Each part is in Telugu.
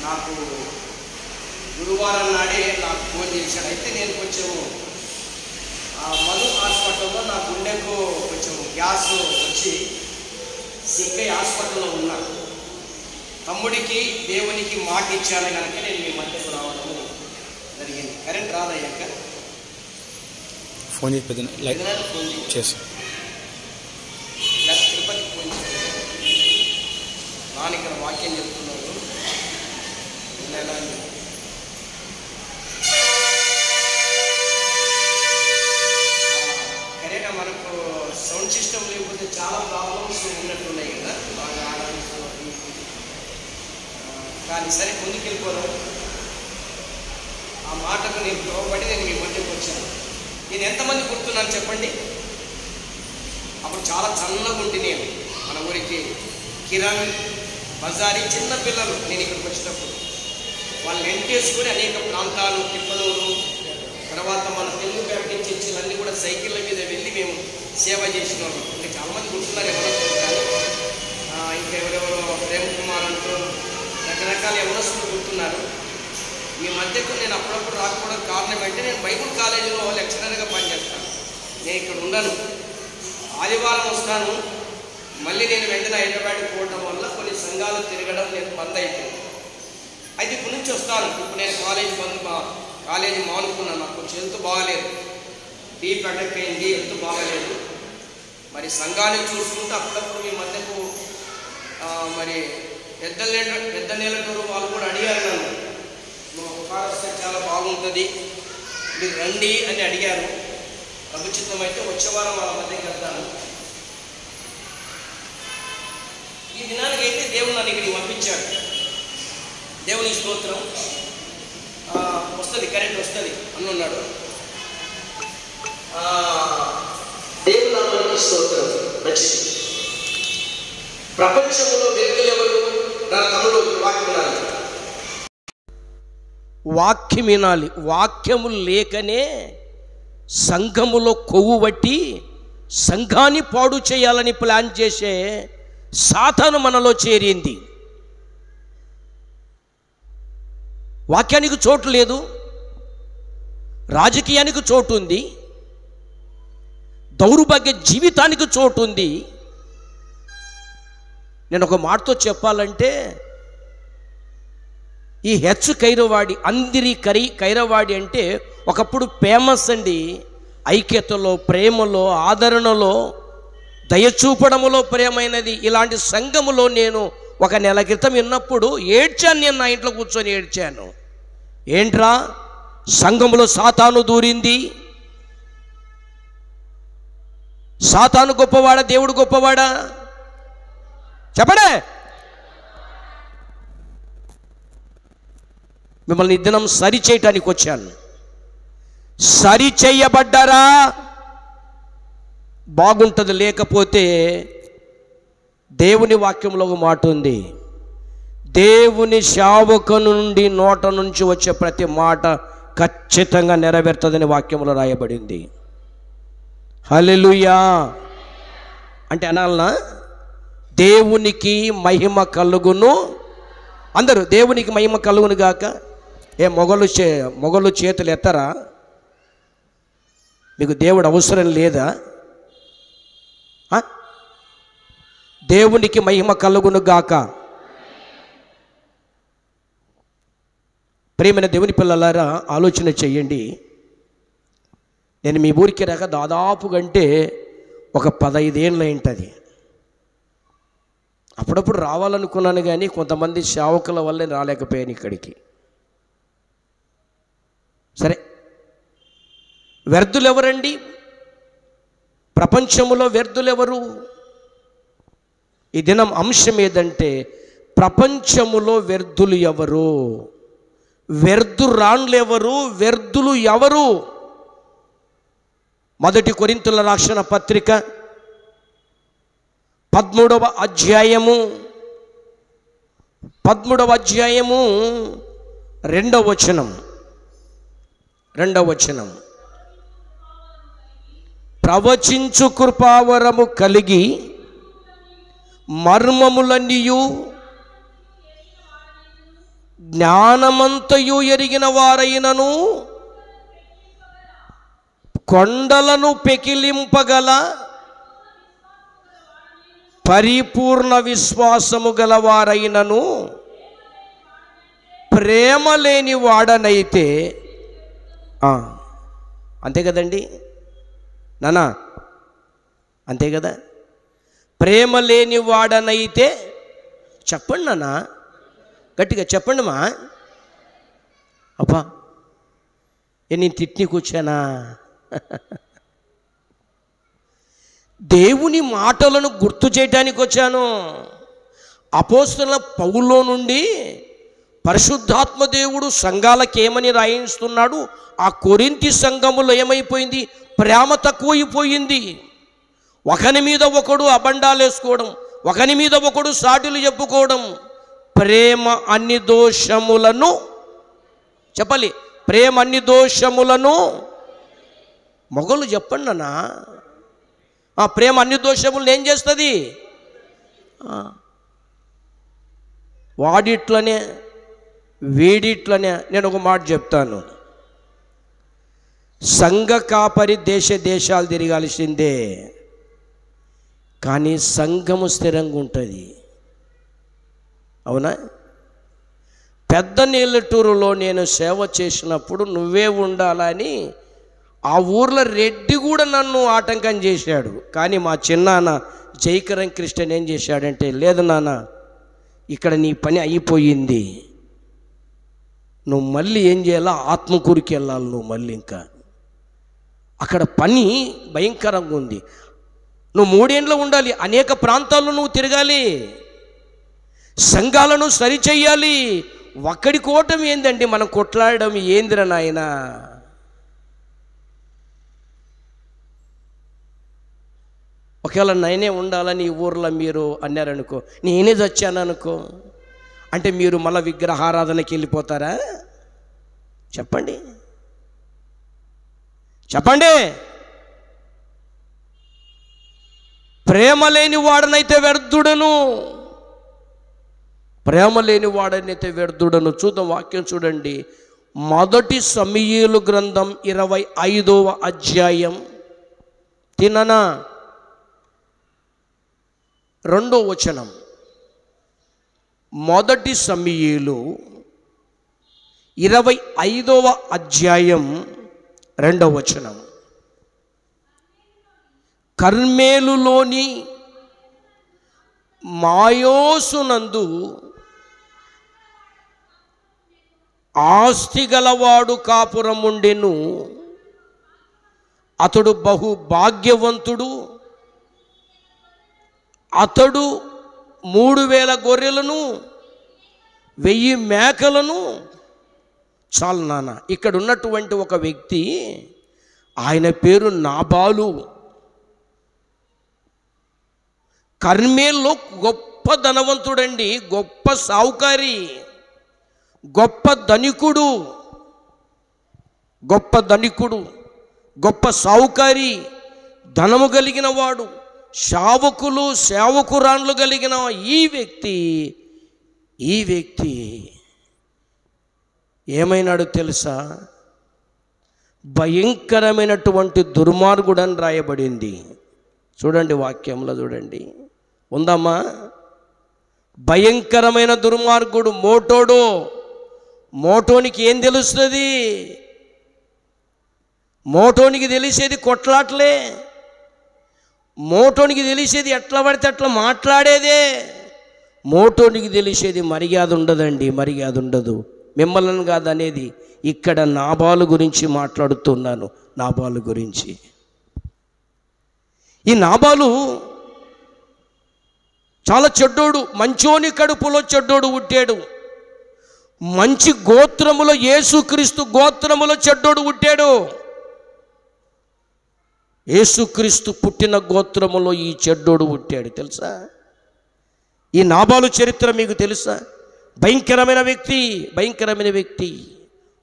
నాకు గురువారం నాడే నాకు ఫోన్ చేశాడు. అయితే నేను కొంచెం మధు హాస్పిటల్లో నా గుండెకు కొంచెం గ్యాస్ వచ్చి సిక్కై హాస్పిటల్లో ఉన్నాను. తమ్ముడికి దేవునికి మాట ఇచ్చాను కనుక నేను మీ మధ్యకు రావడము జరిగింది. కరెంట్ రాదయ్యాక ఫోన్ చేసి తిరుపతికి ఫోన్ చేశాను. నాన్న ఇక్కడ వాక్యం చెప్తున్నారు. కరెక్ట్గా మనకు సౌండ్ సిస్టమ్ లేకపోతే చాలా ప్రాబ్లమ్స్ ఉన్నట్టున్నాయి కదా, బాగా ఆడాల్సి. కానీ సరే ముందుకు వెళ్ళిపోదాం. ఆ మాటకు నేను లోబడి నేను మీ మధ్యకు వచ్చాను. నేను ఎంతమంది గుర్తున్నాను చెప్పండి? అప్పుడు చాలా చల్లగా ఉండి నేను మన ఊరికి కిరణ్ బజారీ చిన్న పిల్లలు నేను ఇక్కడికి వచ్చినప్పుడు వాళ్ళు వెంటేసుకొని అనేక ప్రాంతాలు తిప్పలూరు తర్వాత మన తెలుగు బ్యాప్టిస్ట్ చర్చిలన్నీ కూడా సైకిళ్ళ మీద వెళ్ళి మేము సేవ చేసిన వాళ్ళం. అంటే చాలామంది గుర్తున్నారు, ఎవరో ఇంకా ఎవరెవరో ప్రేమ్ కుమార్ అంటూ రకరకాల ఎవరస్తులు గుర్తున్నారు. మీ మధ్యకు నేను అప్పుడప్పుడు రాకపోవడం కారణం అంటే నేను బైబుల్ కాలేజీలో లెక్చరర్గా పనిచేస్తాను. నేను ఇక్కడ ఉండను, ఆదివారం వస్తాను, మళ్ళీ నేను వెంటనే హైదరాబాద్కి పోవడం వల్ల కొన్ని సంఘాలు తిరగడం నేను బంద్ అయిపోయింది. అయితే ఇప్పటి నుంచి వస్తాను. ఇప్పుడు నేను కాలేజీ మానుకున్నాను. నాకు కొంచెం హెల్త్ బాగాలేదు, డీప్ అటాక్ అయింది, హెల్త్ బాగాలేదు. మరి సంఘాన్ని చూసుకుంటూ అప్పుడప్పుడు మీ మధ్యకు మరి పెద్ద నేలటూరు వాళ్ళు కూడా అడిగారు నన్ను, వస్తే చాలా బాగుంటుంది మీరు రండి అని అడిగారు. ప్రభుత్వం అయితే వచ్చే వారం వాళ్ళ మధ్యకి వెళ్తాను. ఈ దినానికి అయితే దేవుడు నన్ను ఇక్కడికి పంపించాడు. దేవుని స్తోత్రం. వస్తుంది, కరెంట్ వస్తుంది అన్నున్నాడు. దేవుడు నామానికి స్తోత్రం. మంచిది. ప్రపంచంలో వ్యక్తులు ఎవరు? నా తమ్ముడు వాక్యం వినాలి, వాక్యం వినాలి. వాక్యము లేకనే సంఘములో కొవ్వు బట్టి సంఘాన్ని పాడు చేయాలని ప్లాన్ చేసే సాతాను మనలో చేరింది. వాక్యానికి చోటు లేదు, రాజకీయానికి చోటు ఉంది, దౌర్భాగ్య జీవితానికి చోటు ఉంది. నేను ఒక మాటతో చెప్పాలంటే ఈ కైరవాడి అందిరి కైరవాడి అంటే ఒకప్పుడు ఫేమస్ అండి. ఐక్యతలో, ప్రేమలో, ఆదరణలో, దయచూపడములో ప్రేమైనది. ఇలాంటి సంఘములో నేను ఒక నెల క్రితం విన్నప్పుడు ఏడ్చాను. నేను నా ఇంట్లో కూర్చొని ఏడ్చాను. ఏంట్రా, సంఘములో సాతాను దూరింది. సాతాను గొప్పవాడా, దేవుడు గొప్పవాడా? చెప్పడే. మిమ్మల్ని ఈ దినం సరి చేయటానికి వచ్చాను. సరి చేయబడ్డారా? బాగుంటుంది. లేకపోతే దేవుని వాక్యంలో ఒక మాట ఉంది, దేవుని సేవకు నుండి నోట నుంచి వచ్చే ప్రతి మాట ఖచ్చితంగా నెరవేరుతుందని వాక్యంలో రాయబడింది. హల్లెలూయా అంటే అనాలనా? దేవునికి మహిమ కలుగును. అందరూ దేవునికి మహిమ కలుగును గాక. మొగలు చేతులు ఎత్తరా? మీకు దేవుడు అవసరం లేదా? దేవునికి మహిమ కలుగును గాక. ప్రియమైన దేవుని పిల్లలారా, ఆలోచన చెయ్యండి. నేను మీ ఊరికి రాక దాదాపు గంటే ఒక 15 ఏళ్ళు ఉంటుంది. అప్పుడప్పుడు రావాలనుకున్నాను కానీ కొంతమంది సేవకుల వల్లే రాలేకపోయాను ఇక్కడికి. సరే, వ్యర్థులు ఎవరండి? ప్రపంచంలో వ్యర్థులు ఎవరు? ఈ దినం అంశం ఏదంటే ప్రపంచములో వ్యర్థులు ఎవరు? వ్యర్థురాండ్లు ఎవరు? వ్యర్థులు ఎవరు? 1 కొరింథీయుల రాసిన పత్రిక 13వ అధ్యాయము 2వ వచనం. ప్రవచించు కృపావరము కలిగి మర్మములన్నీయు జ్ఞానమంతయు ఎరిగిన వారైనను కొండలను పెకిలింపగల పరిపూర్ణ విశ్వాసము గలవారైనను ప్రేమ లేని వాడనైతే, అంతే కదండి నానా, అంతే కదా. ప్రేమ లేని వాడనైతే, చెప్పండి నాన్న, గట్టిగా చెప్పండి మా. అబ్బా నేను తిట్టి కూర్చానా? దేవుని మాటలను గుర్తు చేయడానికి వచ్చాను. అపోస్తలుల పౌల్లో నుండి పరిశుద్ధాత్మ దేవుడు సంఘాలకు ఏమని రాయిస్తున్నాడు? ఆ కొరింథీ సంఘములో ఏమైపోయింది? ప్రేమ తక్కువైపోయింది. ఒకని మీద ఒకడు అబండాలు వేసుకోవడం, ఒకని మీద ఒకడు సాటిలు చెప్పుకోవడం. ప్రేమ అన్ని దోషములను, చెప్పాలి, ప్రేమ అన్ని దోషములను, మొగలు చెప్పండి అన్న. ఆ ప్రేమ అన్ని దోషములను ఏం చేస్తుంది? వాడిట్లనే వీడిట్లనే. నేను ఒక మాట చెప్తాను, సంఘ కాపరి దేశాలు తిరగాల్సిందే, కానీ సంఘము స్థిరంగా ఉంటుంది. అవునా? పెద్ద నీళ్ళటూరులో నేను సేవ చేసినప్పుడు నువ్వే ఉండాలని ఆ ఊర్లో రెడ్డి కూడా నన్ను ఆటంకం చేశాడు. కానీ మా చిన్నాన్న జైకరం కృష్ణన్ ఏం చేశాడంటే, లేదు నాన్న, ఇక్కడ నీ పని అయిపోయింది, నువ్వు మళ్ళీ ఏం చేయాలా? ఆత్మకూరికి వెళ్ళాలి నువ్వు మళ్ళీ. ఇంకా అక్కడ పని భయంకరంగా ఉంది, నువ్వు 3 ఏళ్ళు ఉండాలి, అనేక ప్రాంతాల్లో నువ్వు తిరగాలి, సంఘాలను సరిచెయ్యాలి. ఒక్కడి కోటం ఏందండి, మనం కొట్లాడడం ఏందిరా నాయన? ఒకవేళ నేనే ఉండాలని ఈ ఊర్లో మీరు అన్నారనుకో, నేనే చచ్చాననుకో, అంటే మీరు మళ్ళీ విగ్రహారాధనకి వెళ్ళిపోతారా? చెప్పండి చెప్పండి. ప్రేమ లేని వాడనైతే వ్యర్థుడను, ప్రేమ లేని వాడనైతే వ్యర్థుడను. చూద్దాం వాక్యం చూడండి. మొదటి సమూయేలు గ్రంథం 25వ అధ్యాయం తిననా 2వ వచనం. మొదటి సమూయేలు 25వ అధ్యాయం 2వ వచనం. కర్మేలులోని మాయోసునందు ఆస్తి గలవాడు కాపురముండెను. అతడు బహు భాగ్యవంతుడు. అతడు 3000 గొర్రెలను 1000 మేకలను, చాలు నాన్న. ఇక్కడ ఉన్నటువంటి ఒక వ్యక్తి, ఆయన పేరు నాబాలు. కర్మేల్లో గొప్ప ధనవంతుడండి, గొప్ప సావుకారి, గొప్ప ధనికుడు, గొప్ప ధనికుడు, గొప్ప సావుకారి, ధనము కలిగిన వాడు, సేవకులు సేవకురాన్లు కలిగిన ఈ వ్యక్తి ఏమైనాడు తెలుసా? భయంకరమైనటువంటి దుర్మార్గుడని రాయబడింది. చూడండి వాక్యంలో చూడండి, ఉందమ్మా. భయంకరమైన దుర్మార్గుడు, మోటోడు. మోటోనికి ఏం తెలుస్తుంది? మోటోనికి తెలిసేది కొట్లాట్లే, మోటోనికి తెలిసేది ఎట్లా పడితే అట్లా మాట్లాడేదే. మోటోనికి తెలిసేది మర్యాద ఉండదండి, మర్యాద ఉండదు. మిమ్మల్ని కాదు అనేది, ఇక్కడ నాబాలు గురించి మాట్లాడుతున్నాను, నాబాలు గురించి. ఈ నాబాలు చాలా చెడ్డోడు, మంచోని కడుపులో చెడ్డోడు పుట్టాడు. మంచి గోత్రములో, యేసుక్రీస్తు గోత్రములో చెడ్డోడు పుట్టాడు. యేసుక్రీస్తు పుట్టిన గోత్రములో ఈ చెడ్డోడు పుట్టాడు. తెలుసా? ఈ నాబాలు చరిత్ర మీకు తెలుసా? భయంకరమైన వ్యక్తి, భయంకరమైన వ్యక్తి.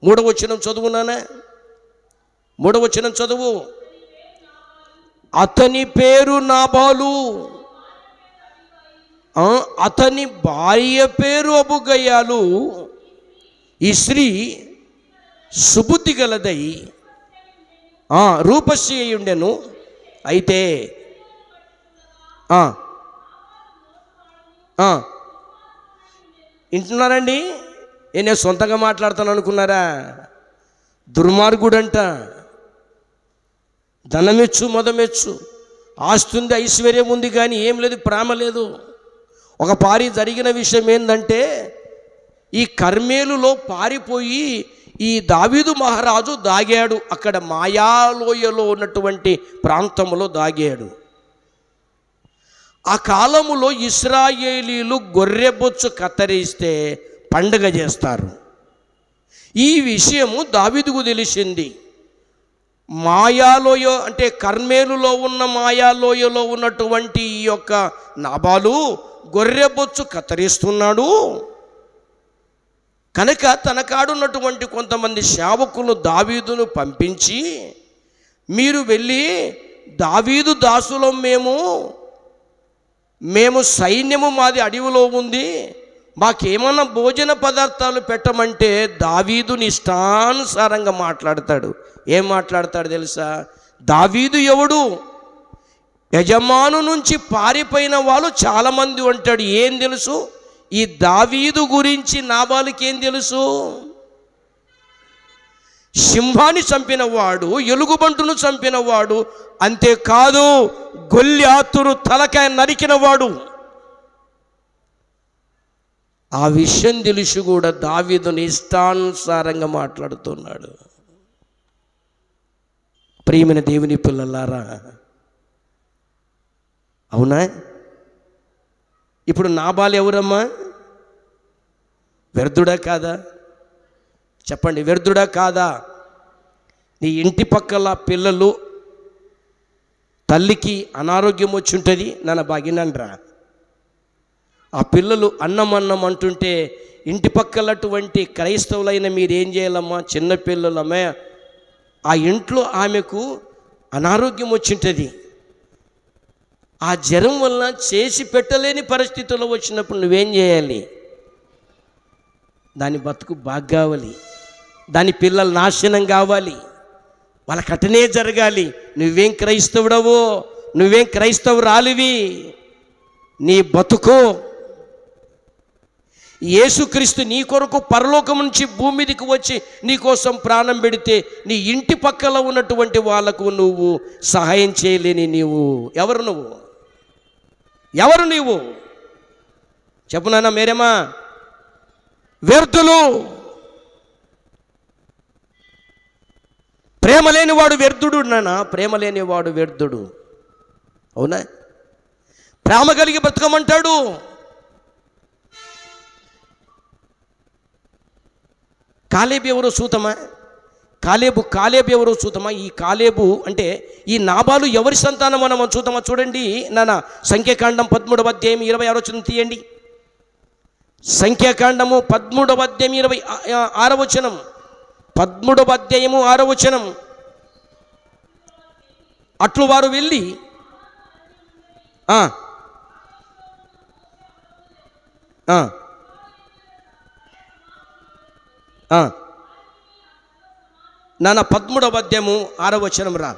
3వ వచనం చదువునానా? 3వ వచనం చదువు. అతని పేరు నాబాలు, అతని భార్య పేరు అబుగయాలు. ఈ స్త్రీ సుబుద్ధి గలదై రూపశ్రీ అయి ఉండెను. అయితే వింటున్నారండి? నేను సొంతంగా మాట్లాడతాను అనుకున్నారా? దుర్మార్గుడంట, ధనమెచ్చు మదమెచ్చు, ఆస్తుంది ఐశ్వర్యం ఉంది కానీ ఏం లేదు, ప్రేమ లేదు. ఒక పారి జరిగిన విషయం ఏంటంటే, ఈ కర్మేలులో పారిపోయి ఈ దావీదు మహారాజు దాగాడు. అక్కడ మాయాలోయలో ఉన్నటువంటి ప్రాంతంలో దాగాడు. ఆ కాలములో ఇశ్రాయేలీలు గొర్రెబొచ్చు కత్తిరిస్తే పండుగ చేస్తారు. ఈ విషయము దావీదుకు తెలిసింది. మాయాలోయ అంటే కర్మేలులో ఉన్న మాయాలోయలో ఉన్నటువంటి ఈ యొక్క నాబాలు గొర్రెబొచ్చు కత్తిరిస్తున్నాడు కనుక తన కాడున్నటువంటి కొంతమంది సేవకులు దావీదును పంపించి, మీరు వెళ్ళి దావీదు దాసులం మేము సైన్యము మాది అడవిలో ఉంది, మాకేమన్నా భోజన పదార్థాలు పెట్టమంటే దావీదుని ఇష్టానుసారంగా మాట్లాడతాడు. ఏం మాట్లాడతాడు తెలుసా? దావీదు ఎవడు? యజమాను నుంచి పారిపోయిన వాళ్ళు చాలామంది ఉంటాడు. ఏం తెలుసు? ఈ దావీదు గురించి నాబాలుకి ఏం తెలుసు? సింహాన్ని చంపినవాడు, ఎలుగుబంటును చంపినవాడు, అంతేకాదు గొల్యాతును తలకాయ నరికినవాడు. ఆ విషయం తెలిసి కూడా దావీదుని ఇష్టానుసారంగా మాట్లాడుతున్నాడు. ప్రియమైన దేవుని పిల్లలారా, అవునా? ఇప్పుడు నాబాలు ఎవరమ్మా? వ్యర్థుడా కాదా? చెప్పండి, వ్యర్థుడా కాదా? నీ ఇంటి పక్కల పిల్లలు, తల్లికి అనారోగ్యం వచ్చి ఉంటుంది, నన్ను బాగినండ్రా. ఆ పిల్లలు అన్నం అంటుంటే ఇంటి పక్కలటువంటి క్రైస్తవులైన మీరేం చేయాలమ్మా? చిన్నపిల్లలమ్మే, ఆ ఇంట్లో ఆమెకు అనారోగ్యం వచ్చింటుంది. ఆ జ్వరం వల్ల చేసి పెట్టలేని పరిస్థితుల్లో వచ్చినప్పుడు నువ్వేం చేయాలి? దాని బతుకు బాగా కావాలి, దాని పిల్లలు నాశనం కావాలి, వాళ్ళకి అటనే జరగాలి. నువ్వేం క్రైస్తవుడవో, నువ్వేం క్రైస్తవురాలివి, నీ బతుకో యేసుక్రీస్తు నీ కొరకు పరలోకం నుంచి భూమి మీదకి వచ్చి నీ కోసం ప్రాణం పెడితే నీ ఇంటి పక్కల ఉన్నటువంటి వాళ్ళకు నువ్వు సహాయం చేయలేని ఎవరు నువ్వు? చెప్పునా మేరేమా? వ్యర్థులు. ప్రేమ లేనివాడు వ్యర్థుడు నాన్న, ప్రేమ లేనివాడు వ్యర్థుడు. అవునా? ప్రేమ కలిగి బ్రతకమంటాడు. కాలేబు ఎవరో చూతమా? కాలేబు ఎవరో చూతమా? ఈ కాలేబు అంటే ఈ నాబాలు ఎవరి సంతానం మనం చూద్దామా? చూడండి నాన్న, సంఖ్యాకాండం 13వ అధ్యాయం 26వ వచనం తీయండి. సంఖ్యాకాండము 13వ అధ్యాయం 26వ వచనం, 13వ అధ్యాయము 6వ వచనం. అట్లు వారు వెళ్ళి నాన్న 13వ అధ్యాయము 6వ వచనం రా.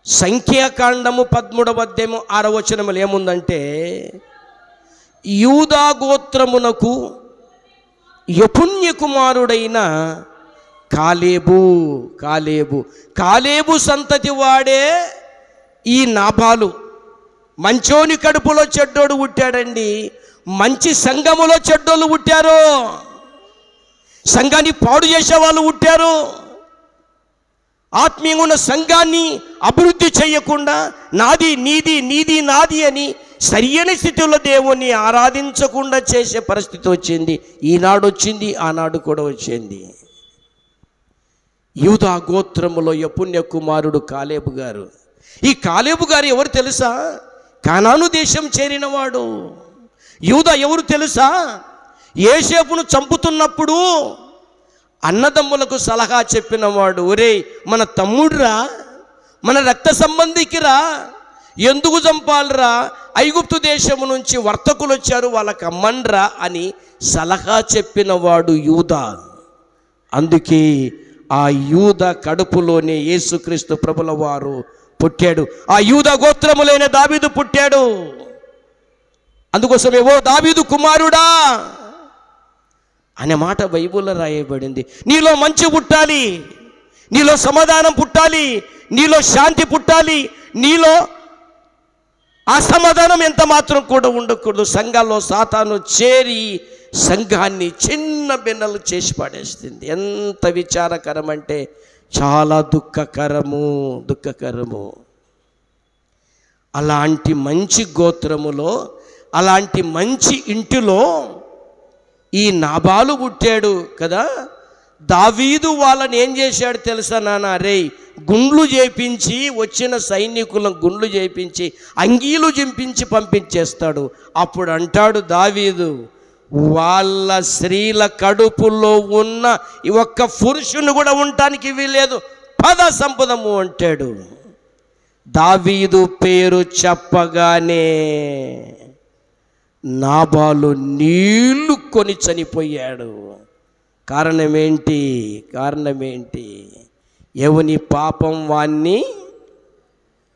సంఖ్యాకాండము 13వ అధ్యాయము 6వ వచనములు ఏముందంటే, యూదా గోత్రమునకు యెఫున్నె కుమారుడైన కాలేబు సంతతి వాడే ఈ నాబాలు. మంచోని కడుపులో చెడ్డోడు పుట్టాడండి. మంచి సంఘములో చెడ్డోళ్ళు పుట్టారు, సంఘాన్ని పాడు చేసే వాళ్ళు పుట్టారు. ఆత్మీయంగా ఉన్న సంఘాన్ని అభివృద్ధి చేయకుండా నాది నీది నాది అని సరియైన స్థితిలో దేవుణ్ణి ఆరాధించకుండా చేసే పరిస్థితి వచ్చింది. ఈనాడు వచ్చింది, ఆనాడు కూడా వచ్చింది. యూదా గోత్రములో యెఫున్నె కుమారుడు కాలేబు గారు. ఈ కాలేబు గారు ఎవరు తెలుసా? కానాను దేశం చేరినవాడు. యూదా ఎవరు తెలుసా? యోసేపును చంపుతున్నప్పుడు అన్నదమ్ములకు సలహా చెప్పినవాడు. ఒరేయ్, మన తమ్ముడురా, మన రక్త సంబంధికిరా, ఎందుకు చంపాలరా? ఐగుప్తు దేశము నుంచి వర్తకులు వచ్చారు, వాళ్ళకి అమ్మండ్రా అని సలహా చెప్పినవాడు యూదా. అందుకే ఆ యూదా కడుపులోనే యేసుక్రీస్తు ప్రభుల వారు పుట్టాడు. ఆ యూదా గోత్రములైన దావీదు పుట్టాడు. అందుకోసమే ఓ దావీదు కుమారుడా అనే మాట బైబిల్లో రాయబడింది. నీలో మంచి పుట్టాలి, నీలో సమాధానం పుట్టాలి, నీలో శాంతి పుట్టాలి, నీలో అసమాధానం ఎంత మాత్రం కూడా ఉండకూడదు. సంఘాల్లో సాతాను చేరి సంఘాన్ని చిన్న బిన్నలు చేసి పడేస్తుంది. ఎంత విచారకరం అంటే చాలా దుఃఖకరము. అలాంటి మంచి గోత్రములో, అలాంటి మంచి ఇంటిలో ఈ నాబాలు పుట్టాడు కదా. దావీదు వాళ్ళని ఏం చేశాడు తెలుసా నాన్న? రే, గుండ్లు చేపించి, వచ్చిన సైనికులను గుండ్లు చేపించి అంగీలు చింపించి పంపించేస్తాడు. అప్పుడు అంటాడు దావీదు, వాళ్ళ స్త్రీల కడుపులో ఉన్న ఒక్క పురుషుని కూడా ఉండటానికి వీలేదు, పద సంపదము అంటాడు. దావీదు పేరు చెప్పగానే నాబాలు నీళ్లు కొని చనిపోయాడు. కారణమేంటి? ఎవని పాపం వాణ్ణి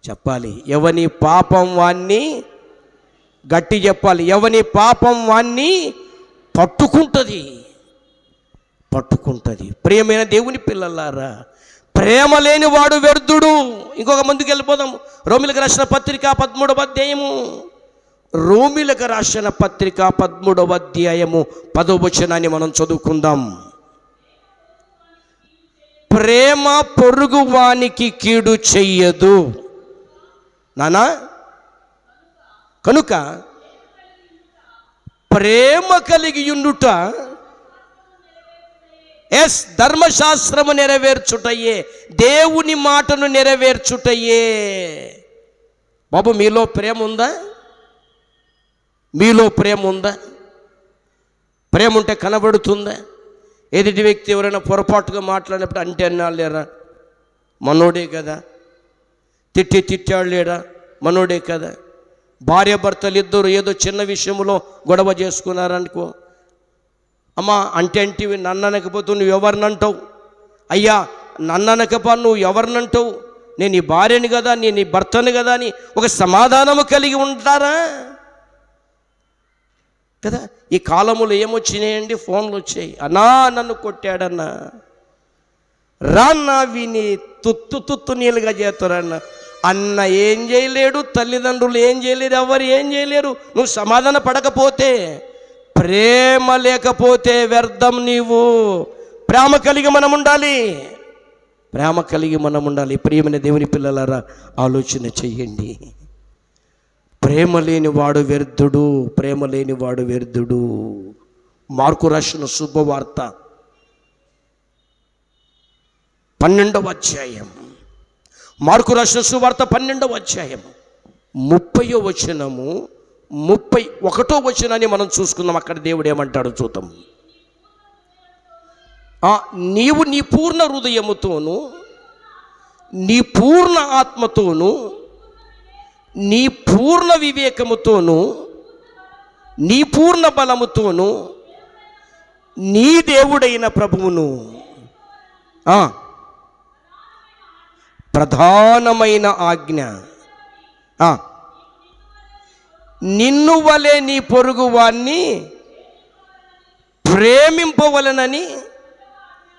చెప్పాలి, ఎవని పాపం వాణ్ణి గట్టి చెప్పాలి, ఎవని పాపం వాణ్ణి పట్టుకుంటుంది. ప్రియమైన దేవుని పిల్లలారా, ప్రేమ లేని వాడు వ్యర్థుడు. ఇంకొక ముందుకు వెళ్ళిపోదాం. రోమిలకు రాసిన పత్రిక 13వ అధ్యాయము, రోమిలకు రాసిన పత్రిక 13వ అధ్యాయము 10వ వచనాన్ని మనం చదువుకుందాం. ప్రేమ పొరుగు వానికి కీడు చెయ్యదు నానా, కనుక ప్రేమ కలిగి ఉండుట ధర్మశాస్త్రము నెరవేర్చుటయే, దేవుని మాటను నెరవేర్చుటయే. బాబు, మీలో ప్రేమ ఉందా? ప్రేమ ఉంటే కనబడుతుందా? ఎదుటి వ్యక్తి ఎవరైనా పొరపాటుగా మాట్లాడినప్పుడు అంటే అన్నాళ్ళేరా, మనోడే కదా. తిట్టాడు లేడా, మనోడే కదా. భార్య భర్తలు ఇద్దరు ఏదో చిన్న విషయంలో గొడవ చేసుకున్నారనుకో, అమ్మా అంటే నన్ను అనకపోతే నువ్వు ఎవరినంటావు? అయ్యా నన్ను అనకపో నువ్వు ఎవరినంటావు? నేను నీ భార్యని కదా, నేను నీ భర్తని కదా అని ఒక సమాధానము కలిగి ఉంటారా కదా. ఈ కాలములో ఏమొచ్చినాయండి? ఫోన్లు వచ్చాయి. అన్నా నన్ను కొట్టాడన్నా, రాన్నా విని తుత్తు నీళ్ళుగా చేస్తారన్న. అన్న ఏం చేయలేడు, తల్లిదండ్రులు ఏం చేయలేరు, ఎవరు ఏం చేయలేరు. నువ్వు సమాధాన పడకపోతే, ప్రేమ లేకపోతే వ్యర్థం. నీవు ప్రేమ కలిగి మనం ఉండాలి. ప్రియమైన దేవుని పిల్లలారా, ఆలోచన చెయ్యండి. ప్రేమ లేని వాడు వ్యర్థుడు. మార్కు రాసిన శుభవార్త 12వ అధ్యాయం, మార్కు రాసిన సువార్త 12వ అధ్యాయం 30వ వచనము 31వ వచనాన్ని మనం చూసుకుందాం. అక్కడ దేవుడు ఏమంటాడో చూద్దాం. నీవు నీ పూర్ణ హృదయముతోను, నీ పూర్ణ ఆత్మతోను, నీ పూర్ణ వివేకముతోను, నీ పూర్ణ బలముతోను నీ దేవుడైన ప్రభువును, ప్రధానమైన ఆజ్ఞ, నిన్ను వలె నీ పొరుగు వాణ్ణి ప్రేమింపవలనని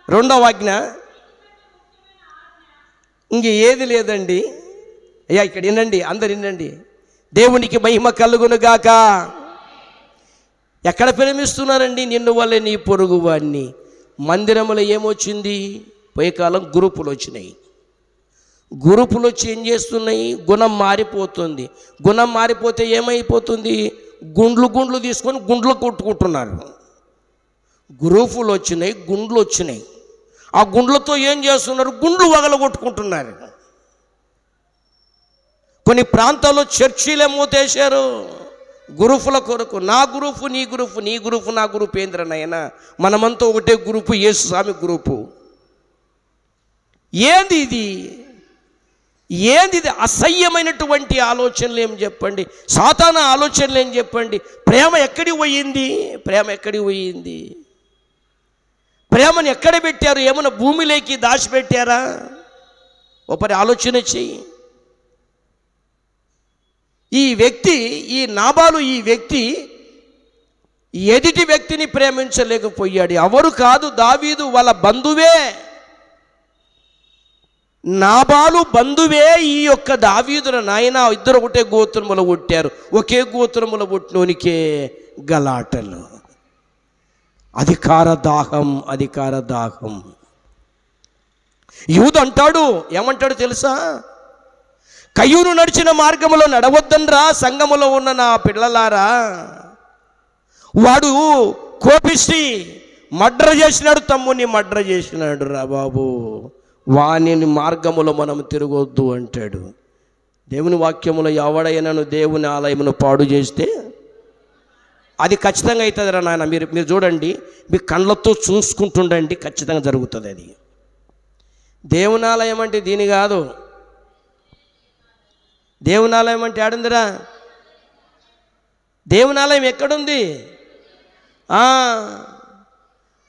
2వ ఆజ్ఞ. ఇంక ఏది లేదండి. అయ్యా ఇక్కడ వినండి, అందరు వినండి. దేవునికి మహిమ కలుగునుగాక. ఎక్కడ ప్రేమిస్తున్నారండి? నిన్ను వల్లే నీ పొరుగు వాణ్ణి. మందిరంలో ఏమొచ్చింది? పోయే కాలం గ్రూపులు వచ్చినాయి. గ్రూపులు వచ్చి ఏం చేస్తున్నాయి? గుణం మారిపోతుంది. గుణం మారిపోతే ఏమైపోతుంది? గుండ్లు తీసుకొని గుండ్లు కొట్టుకుంటున్నారు. గ్రూపులు వచ్చినాయి, గుండ్లు వచ్చినాయి. ఆ గుండ్లతో ఏం చేస్తున్నారు? గుండ్లు వగలగొట్టుకుంటున్నారు. కొన్ని ప్రాంతాల్లో చర్చిలే మూతేశారు గ్రూపుల కొరకు. నా గ్రూపు నీ గ్రూపు, నీ గ్రూపు నా గ్రూపు ఏంద్రనైనా, మనమంతా ఒకటే గ్రూపు, యేసు స్వామి గ్రూపు. ఏంది ఇది? ఏంది ఇది? అసహ్యమైనటువంటి ఆలోచనలు ఏం చెప్పండి, సాతాను ఆలోచనలు ఏం చెప్పండి. ప్రేమ ఎక్కడికి పోయింది? ప్రేమ ఎక్కడికి పోయింది? ప్రేమను ఎక్కడ పెట్టారు? ఏమన్నా భూమిలోకి దాచిపెట్టారా? ఒకరి ఆలోచన చెయ్యి. ఈ వ్యక్తి, ఈ నాబాలు, ఈ వ్యక్తి ఎదుటి వ్యక్తిని ప్రేమించలేకపోయాడు. ఎవరు కాదు, దావీదు వాళ్ళ బంధువే. నాబాలు బంధువే ఈ యొక్క దావీదుల నాయన. ఇద్దరు ఒకటే గోత్రములు పుట్టారు. ఒకే గోత్రములు పుట్టినోనికే గలాటలు. అధికార దాహం, అధికార దాహం. యూదు అంటాడు, ఏమంటాడు తెలుసా? కయ్యూను నడిచిన మార్గములో నడవద్దనరా సంఘములో ఉన్న నా పిల్లలారా. వాడు కోపిష్టి, మర్డర్ చేసినాడు, తమ్ముని మర్డర్ చేసినాడు రా బాబు. వాని మార్గములో మనం తిరగొద్దు అంటాడు. దేవుని వాక్యములో ఎవడైనాను దేవుని ఆలయమును పాడు చేస్తే అది ఖచ్చితంగా అవుతుంది రా నాయన. మీరు చూడండి, మీ కళ్ళతో చూసుకుంటుండండి, ఖచ్చితంగా జరుగుతుంది అది. దేవుని ఆలయం అంటే దీని కాదు. దేవుని ఆలయం అంటే ఆడుందిరా? దేవుని ఆలయం ఎక్కడుంది?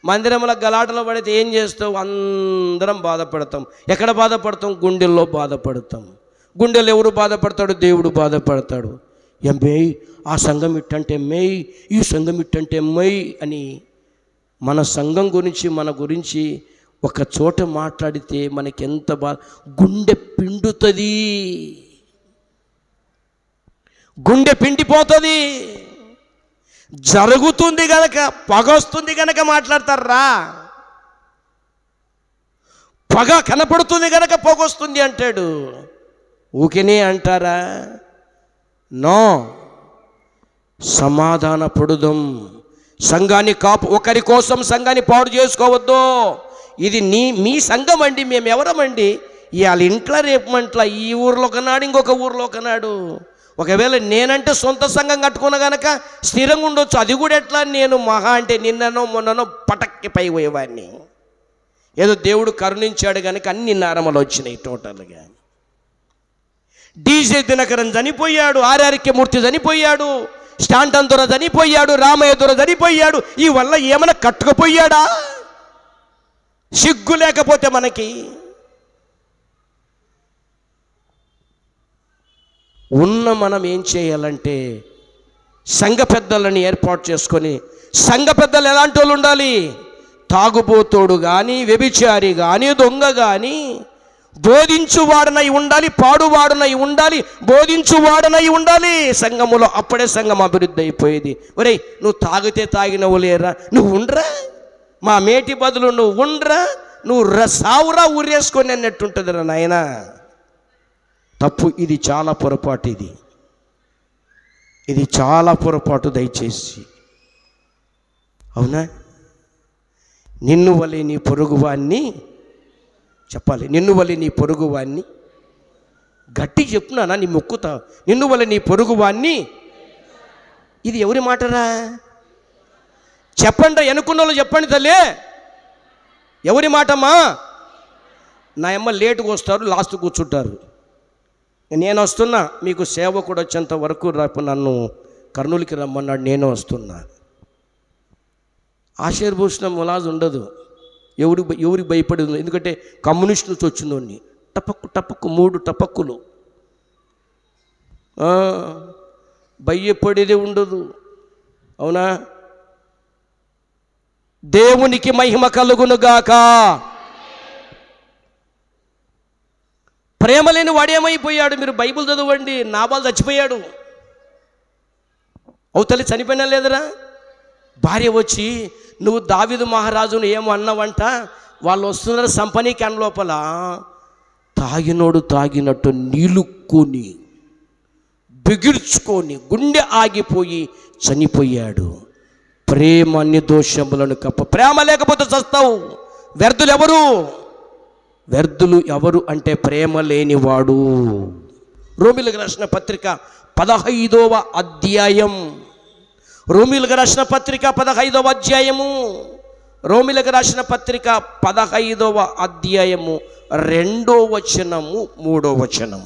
మందిరంలో గలాటలో పడితే ఏం చేస్తావు? అందరం బాధపడతాం. ఎక్కడ బాధపడతాం? గుండెల్లో బాధపడతాం. గుండెలు ఎవరు బాధపడతాడు? దేవుడు బాధపడతాడు. ఎంబేయ్ ఆ సంఘం ఇట్టంటే మేయ్, ఈ సంఘం ఇట్టంటే మై అని మన సంఘం గురించి, మన గురించి ఒక చోట మాట్లాడితే మనకి ఎంత బాధ, గుండె పిండుతుంది, గుండె పిండిపోతుంది. జరుగుతుంది గనక, పగొస్తుంది గనక మాట్లాడతారా? పగ కనపడుతుంది గనక పొగొస్తుంది అంటాడు. ఊకినే అంటారా? నో, సమాధాన పడుదాం. సంఘాన్ని ఒకరి కోసం సంఘాన్ని పాడు చేసుకోవద్దు. ఇది మీ సంఘం అండి, మేము ఎవరమండి? వాళ్ళ ఇంట్లో రేపమంట్ల ఈ ఊర్లో ఒకనాడు, ఇంకొక ఊర్లో ఒకనాడు. ఒకవేళ నేనంటే సొంత సంఘం కట్టుకున్న కనుక స్థిరంగా ఉండొచ్చు. అది కూడా ఎట్లా? నేను మహా అంటే నిన్ననో మొన్ననో పటక్కి పై పోయేవాడిని. ఏదో దేవుడు కరుణించాడు కనుక అన్ని నారమలు వచ్చినాయి టోటల్గా. డీజే దినకరన్ చనిపోయాడు, ఆర్ఆర్కే మూర్తి చనిపోయాడు, స్టాంటన్ దొర చనిపోయాడు, రామయ్య దొర చనిపోయాడు. ఈ వల్ల ఏమైనా కట్టుకుపోయాడా? సిగ్గు లేకపోతే మనకి. మనం ఏం చేయాలంటే సంఘ పెద్దలని ఏర్పాటు చేసుకొని, సంఘ పెద్దలు ఎలాంటి వాళ్ళు ఉండాలి? తాగుబోతోడు కానీ, వ్యభిచారి కానీ, దొంగ కానీ, బోధించువాడనై ఉండాలి, పాడువాడనై ఉండాలి, బోధించువాడనై ఉండాలి సంఘములో. అప్పుడే సంఘం అభివృద్ధి అయిపోయేది. ఒరేయ్, నువ్వు తాగితే తాగినవు లేరా, నువ్వు ఉండరా, మా మేటి బదులు నువ్వు ఉండరా, నువ్వు సావురా ఊరేసుకొని అన్నట్టుంటుంది రా నాయన. తప్పు. ఇది చాలా పొరపాటు. ఇది చాలా పొరపాటు. దయచేసి, అవునా? నిన్ను వలె నీ పొరుగువాన్ని చెప్పాలి. నిన్ను వలె నీ పొరుగువాన్ని, గట్టి చెప్తున్నానా? నీ మొక్కుతా. నిన్ను వలె నీ పొరుగువాన్ని. ఇది ఎవరి మాటరా? చెప్పండి, ఎన్నుకున్న వాళ్ళు చెప్పండి తల్లి. ఎవరి మాటమ్మా? నా అమ్మ లేటుగా వస్తారు, లాస్ట్ కూర్చుంటారు. నేను వస్తున్నా, మీకు సేవకుడు వచ్చేంత వరకు రేపు నన్ను కర్నూలుకి రమ్మన్నాడు, నేను వస్తున్నా. ఆశీర్భూషణ ములాజ్ ఉండదు. ఎవరికి భయపడి, ఎందుకంటే కమ్యూనిస్ట్ నుంచి వచ్చిందండి. టపక్కు 3 టపక్కులు. భయపడేదే ఉండదు. అవునా? దేవునికి మహిమ కలుగునుగాక. ప్రేమ లేని వాడేమైపోయాడు? మీరు బైబిల్ చదవండి. నాబాలు చచ్చిపోయాడు. అవతలి చనిపోయినా లేదరా? భార్య వచ్చి, నువ్వు దావీదు మహారాజును ఏమో అన్నావంట, వాళ్ళు వస్తున్నారు సంపనీ క్యాన్ లోపల. తాగినోడు తాగినట్టు నీలుక్కొని బిగిర్చుకొని గుండె ఆగిపోయి చనిపోయాడు. ప్రేమ అన్ని దోషములను ప్రేమ లేకపోతే చస్తావు. వ్యర్థులు ఎవరు అంటే ప్రేమ లేనివాడు. రోమీయులకు రాసిన పత్రిక 15వ అధ్యాయం. రోమీయులకు రాసిన పత్రిక 15వ అధ్యాయము. రోమీయులకు రాసిన పత్రిక 15వ అధ్యాయము 2వ వచనము 3వ వచనం.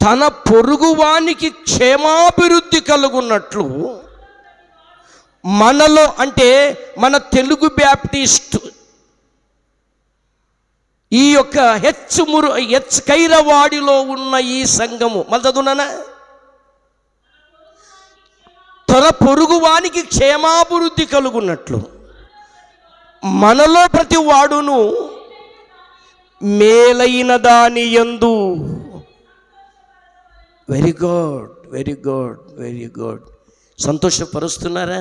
తన పొరుగువానికి క్షేమాభివృద్ధి కలుగున్నట్లు మనలో, అంటే మన తెలుగు బ్యాప్టిస్ట్ ఈ యొక్క హెచ్ కైరవాడిలో ఉన్న ఈ సంఘము, మళ్ళీ చదువునా, తన పొరుగువానికి క్షేమాభివృద్ధి కలుగున్నట్లు మనలో ప్రతి వాడును మేలైన దాని యందు. Very good, very good, very good. సంతోషపరుస్తున్నారా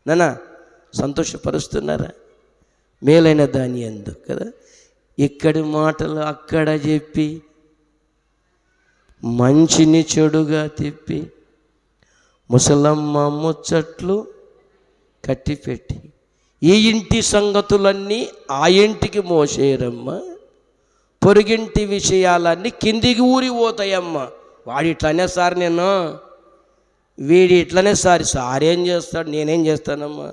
నాన్న? సంతోషపరుస్తున్నారా? మేలైన దాని యందు కదా. ఇక్కడి మాటలు అక్కడ చెప్పి, మంచిని చెడుగా తిప్పి, ముసలమ్మ ముచ్చట్లు కట్టిపెట్టి, ఈ ఇంటి సంగతులన్నీ ఆ ఇంటికి మోసేరమ్మ, పొరుగింటి విషయాలన్నీ కిందికి ఊరి పోతాయమ్మ. వాడు ఇట్లనే సార్, నేను వీడి ఇట్లనే సార్ ఏం చేస్తాడు, నేనేం చేస్తానమ్మా,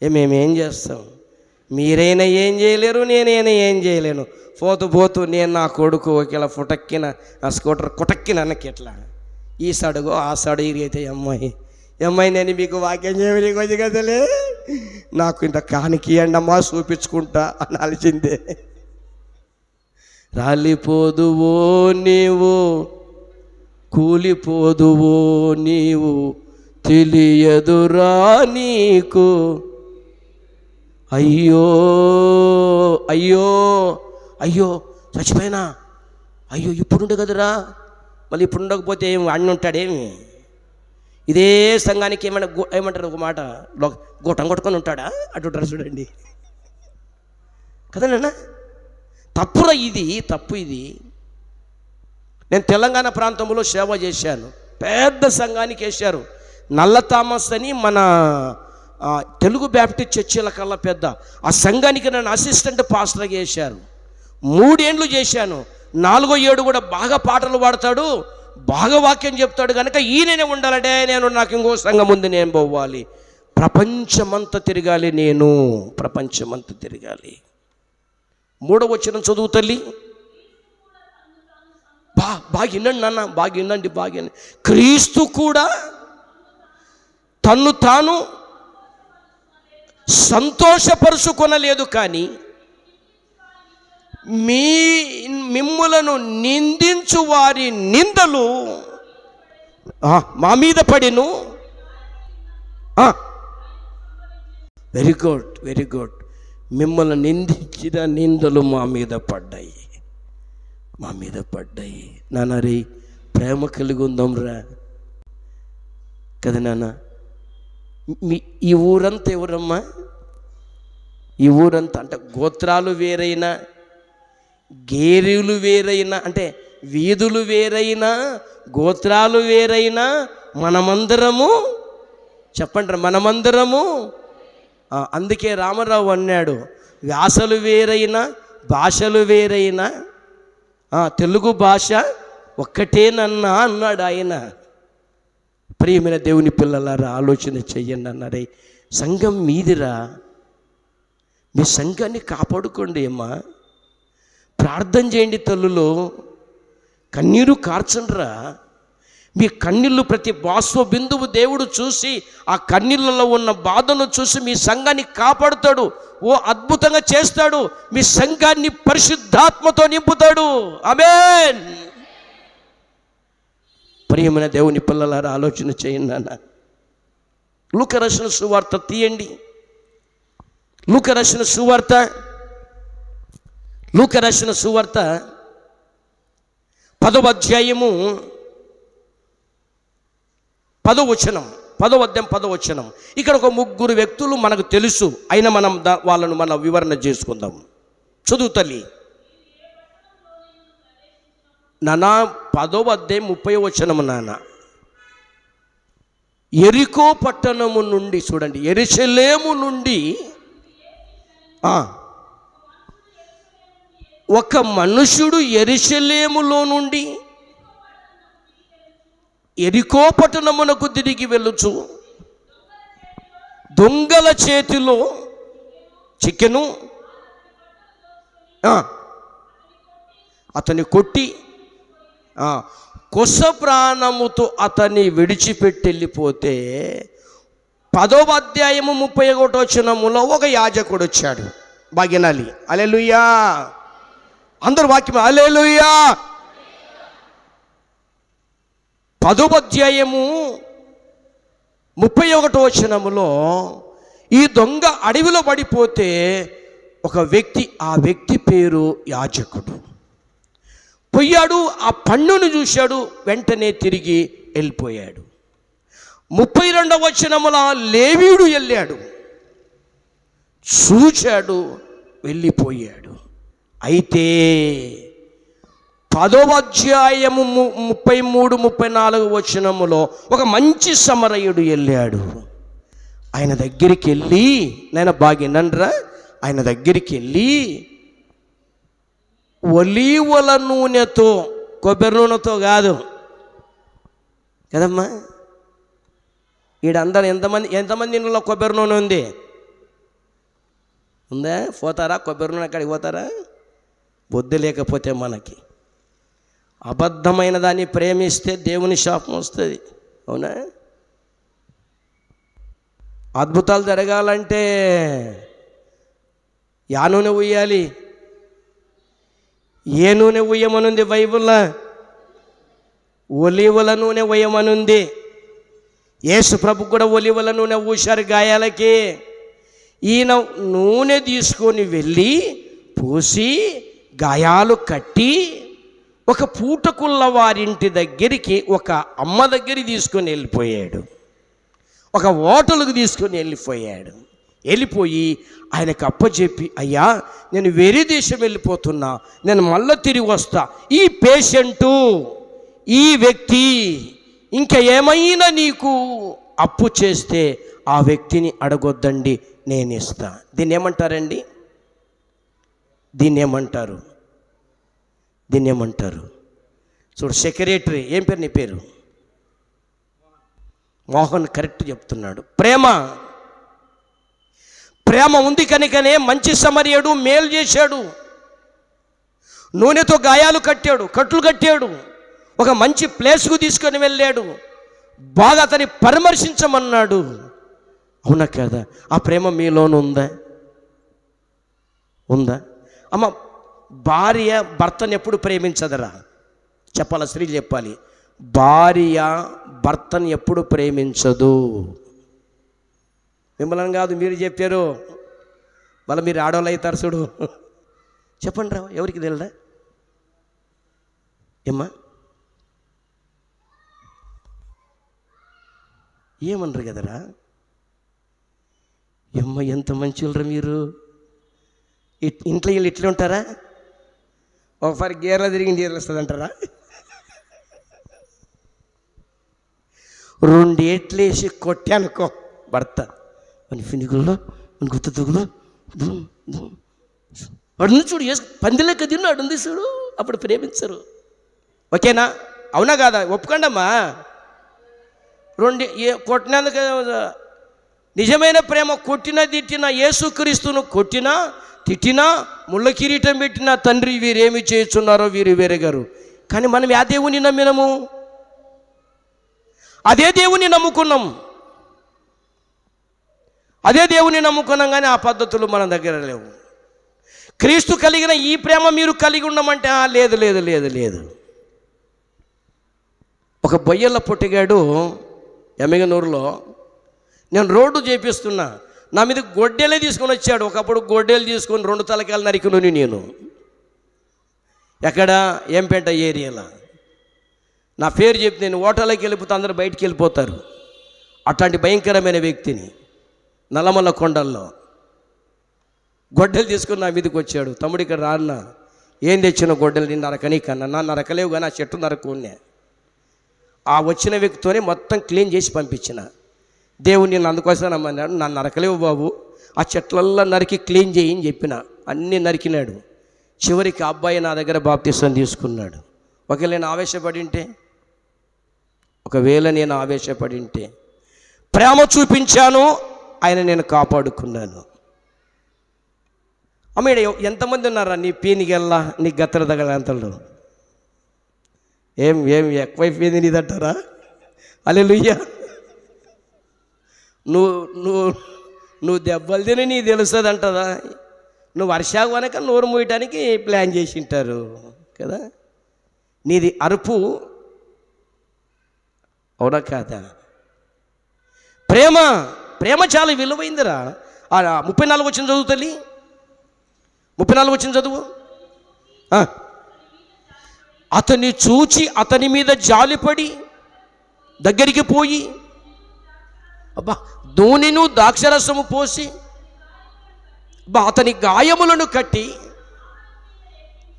మేమేం చేస్తాం, మీరైనా ఏం చేయలేరు, నేనైనా ఏం చేయలేను. పోతూ నేను నా కొడుకు ఒకేలా ఫుటక్కిన ఆ స్కూటర్ కుటక్కిన అన్నకి ఎట్లా ఈ సడుగో ఆ సడు ఇరిగితే, అమ్మాయి నేను మీకు వాక్యం చేయడానికి వచ్చి కదలే, నాకు ఇంత కానికి ఎండమ్మా చూపించుకుంటా అనాల్సిందే. రాలిపోదువో నీవు, కూలిపోదువో నీవు, తెలియదురా నీకు. అయ్యో అయ్యో అయ్యో చచ్చిపోయినా, అయ్యో ఇప్పుడుండే కదరా, మళ్ళీ ఇప్పుడు ఉండకపోతే ఏమి అన్నీ ఉంటాడేమి? ఇదే సంఘానికి ఏమంటారు ఒక మాట, గొట్టం కొట్టుకొని ఉంటాడా అటుంటారు చూడండి కదా నాన్న. తప్పురా, ఇది తప్పు. ఇది నేను తెలంగాణ ప్రాంతంలో సేవ చేశాను. పెద్ద సంఘానికి వేశారు, నల్ల థామస్ అని మన తెలుగు బ్యాప్టిస్ట్ చర్చిల కల్లా పెద్ద. ఆ సంఘానికి నన్ను అసిస్టెంట్ పాస్టర్గా వేశారు. 3 ఏళ్ళు చేశాను. 4వ ఏడు కూడా బాగా పాటలు పాడతాడు, బాగా వాక్యం చెప్తాడు కనుక ఈయననే ఉండాలంటే నాకు ఇంకో సంఘం ఉంది, నేను పోవాలి. ప్రపంచమంతా తిరగాలి, నేను ప్రపంచమంతా తిరగాలి. 3వ వచనం చదువు తల్లి. బాగా వినండి నాన్న, బాగా వినండి, బాగా వినండి. క్రీస్తు కూడా తన్ను తాను సంతోషపరుచుకొనలేదు, కానీ మిమ్ములను నిందించు వారి నిందలు మా మీద పడిను. Very good, very good. మిమ్మల్ని నిందించిన నిందలు మా మీద పడ్డాయి, మా మీద పడ్డాయి. నాన్న రే, ప్రేమ కలిగి ఉందాం రా కదా నాన్న. ఈ ఊరంతా ఎవరమ్మా? ఈ ఊరంతా అంటే గోత్రాలు వేరైనా, గేరులు వేరైనా, అంటే వీధులు వేరైనా, గోత్రాలు వేరైనా, మనమందరము, చెప్పండి మనమందరము. అందుకే రామారావు అన్నాడు, వ్యాసలు వేరైనా, భాషలు వేరైనా, తెలుగు భాష ఒక్కటేనన్నా అన్నాడు ఆయన. ప్రియమైన దేవుని పిల్లలారా, ఆలోచన చెయ్యండి అన్నారే. సంఘం మీదిరా, మీ సంఘాన్ని కాపాడుకోండి అమ్మా. ప్రార్థన చేయండి తల్లులో, కన్నీరు కార్చండ్రా. మీ కన్నీళ్ళు ప్రతి బాష్ప బిందువు దేవుడు చూసి, ఆ కన్నీళ్ళలో ఉన్న బాధను చూసి మీ సంఘాన్ని కాపాడుతాడు, ఓ అద్భుతంగా చేస్తాడు. మీ సంఘాన్ని పరిశుద్ధాత్మతో నింపుతాడు. ఆమేన్. ప్రియమైన దేవుని పిల్లలారా, ఆలోచన చేయండి అన్న. లూకా రాసిన సువార్త తీయండి. లూకా రాసిన సువార్త 10వ అధ్యాయము 10వ వచనం, 10వ అధ్యాయం 10వ వచనం. ఇక్కడ ఒక 3 వ్యక్తులు మనకు తెలుసు, అయినా మనం వాళ్ళను మన వివరణ చేసుకుందాం. చదువు తల్లి నాన్న. 10వ అధ్యాయం 30వ వచనము నాన్న. యెరికో పట్టణము నుండి, చూడండి, యెరూషలేము నుండి ఒక మనుషుడు యెరూషలేములో నుండి యెరికో పట్టణమునకు తిరిగి వెళ్ళుచు దొంగల చేతిలో చికెను అతన్ని కొట్టి కొస ప్రాణముతో అతన్ని విడిచిపెట్టి వెళ్ళిపోతే 10వ అధ్యాయము 31వ వచనములో ఒక యాజకుడు వచ్చాడు. బాగినాలి. హల్లెలూయా. అందరూ వాక్యం హల్లెలూయా. 10వ అధ్యాయము 31వ వచనములో ఈ దొంగ అడవిలో పడిపోతే ఒక వ్యక్తి, ఆ వ్యక్తి పేరు యాజకుడు, పోయాడు. ఆ పన్నును చూశాడు, వెంటనే తిరిగి వెళ్ళిపోయాడు. 32వ వచనములో లేవీయుడు వెళ్ళాడు, చూశాడు, వెళ్ళిపోయాడు. అయితే 10వ అధ్యాయము 33, 34 వచనములో ఒక మంచి సమరయుడు వెళ్ళాడు. ఆయన దగ్గరికి వెళ్ళి, నేను బాగినండ్రా, ఆయన దగ్గరికి వెళ్ళి ఒలీవల నూనెతో, కొబ్బరి నూనెతో కాదు కదమ్మా, ఈడందరూ ఎంతమంది ఇంట్లో కొబ్బరి నూనె ఉంది? ఉందా? పోతారా? కొబ్బరి నూనె అక్కడికి పోతారా? బుద్ధి లేకపోతే మనకి. అబద్ధమైన దాన్ని ప్రేమిస్తే దేవుని శాపం వస్తుంది. అవునా? అద్భుతాలు జరగాలంటే యా నూనె ఉయ్యాలి? ఏ నూనె ఉయ్యమనుంది బైబిల్లో? ఒలీవల నూనె ఉయ్యమనుంది. యేసు ప్రభు కూడా ఒలీవల నూనె ఊశారు గాయాలకి. ఈయన నూనె తీసుకొని వెళ్ళి పూసి గాయాలు కట్టి ఒక పూటకుల్ల వారింటి దగ్గరికి, ఒక అమ్మ దగ్గరికి తీసుకొని వెళ్ళిపోయాడు. ఒక హోటల్కి తీసుకొని వెళ్ళిపోయాడు. వెళ్ళిపోయి ఆయనకు అప్పచెప్పి, అయ్యా నేను వేరే దేశం వెళ్ళిపోతున్నా, నేను మళ్ళీ తిరిగి వస్తా, ఈ పేషెంటు, ఈ వ్యక్తి ఇంకా ఏమైనా నీకు అప్పు చేస్తే ఆ వ్యక్తిని అడగొద్దండి, నేను ఇస్తా. దీన్ని ఏమంటారండి? దీన్ని ఏమంటారు? చూడు, సెక్రటరీ, ఏం పేరు నీ పేరు? మోహన్ కరెక్ట్ చెప్తున్నాడు. ప్రేమ ఉంది కనుకనే మంచి సమరయుడు మేలు చేశాడు. నూనెతో గాయాలు కట్లు కట్టాడు. ఒక మంచి ప్లేస్కు తీసుకొని వెళ్ళాడు. బాగా అతన్ని పరామర్శించమన్నాడు. అవునా కదా? ఆ ప్రేమ మీలోనూ ఉందా? అమ్మ, భార్య భర్తను ఎప్పుడు ప్రేమించదరా? చెప్పాలా? స్త్రీలు చెప్పాలి. భార్య భర్తను ఎప్పుడు ప్రేమించదు. మిమ్మల్ని కాదు, మీరు చెప్పారు. మళ్ళీ మీరు ఆడవాళ్ళు అవుతారు. చూడు, చెప్పండి రా, ఎవరికి తెలుదా? ఏమ్మా, ఏమనరు కదరా? ఏమ్మ, ఎంత మంచిరా మీరు. ఇంట్లో వీళ్ళు ఇట్లా ఉంటారా? ఒకసారి గేర్లో తిరిగి నీరు వస్తుంది అంటారా? 2 ఏట్లేసి కొట్టానుకో భర్త, అని ఫినిగుల్లో గుర్తు తుగులు అడుంది చూడు, పందిలెక్క తిన్ను అడుంది చూడు, అప్పుడు ప్రేమించరు. ఓకేనా? అవునా కాదా? ఒప్పుకోండమ్మా. 2 కొట్టినందుకు నిజమైన ప్రేమ. కొట్టినా తిట్టినా, యేసుక్రీస్తును కొట్టినా తిట్టినా, ముళ్ళ కిరీటం పెట్టినా, తండ్రి వీరేమి చేస్తున్నారో వీరు వేరేగారు. కానీ మనం ఆ దేవుని నమ్మినము, అదే దేవుని నమ్ముకున్నాం. కానీ ఆ పద్ధతులు మన దగ్గర లేవు. క్రీస్తు కలిగిన ఈ ప్రేమ మీరు కలిగి ఉండమంటే లేదు. ఒక బొయ్యల పొట్టిగాడు ఎమ్మిగనూరులో, నేను రోడ్డు చేపిస్తున్నా, నా మీద గొడ్డేలే తీసుకొని వచ్చాడు. ఒకప్పుడు గొడ్డేలు తీసుకొని 2 తలకాయలు నరికినోని నేను. ఎక్కడ? ఏంపేట ఏరియాలో. నా పేరు చెప్పి నేను హోటల్లోకి వెళ్ళిపోతే అందరూ బయటికి వెళ్ళిపోతారు. అట్లాంటి భయంకరమైన వ్యక్తిని. నల్లమల్ల కొండల్లో గొడ్డలు తీసుకుని నా మీదకి వచ్చాడు. తమ్ముడు, ఇక్కడ రాన్న, ఏం తెచ్చిన గొడ్డలు? నేను నరకనీకన్నా. నా నరకలేవు కానీ ఆ చెట్టు నరకునే. ఆ వచ్చిన వ్యక్తితోనే మొత్తం క్లీన్ చేసి పంపించిన. దేవుడు నేను అందుకోసం నమ్మన్నాడు. నన్ను నరకలేవు బాబు, ఆ చెట్లల్లో నరికి క్లీన్ చేయి అని చెప్పిన. అన్నీ నరికినాడు. చివరికి అబ్బాయి నా దగ్గర బాప్తిసం తీసుకున్నాడు. ఒకవేళ నేను ఆవేశపడింటే ప్రేమ చూపించాను, ఆయన నేను కాపాడుకున్నాను. అమ్మ ఎంతమంది ఉన్నారా నీ పీనికెళ్ళా నీ గత్తర తగలంతలు? ఏం ఎక్కువైపోయింది నీదంటారా? హల్లెలూయా. నువ్వు దెబ్బలు తిని నీకు తెలుస్తుంది అంటదా? నువ్వు వర్షాకు వెనక నోరు మూయటానికి ప్లాన్ చేసి ఉంటారు కదా. నీది అరుపు అవునా కాదా? ప్రేమ చాలా విలువైందిరా. 34 వచ్చిన చదువు తల్లి, 34 వచ్చిన చదువు. అతన్ని చూచి అతని మీద జాలిపడి దగ్గరికి పోయి దూనెను ద్రాక్షరసము పోసి అతని గాయములను కట్టి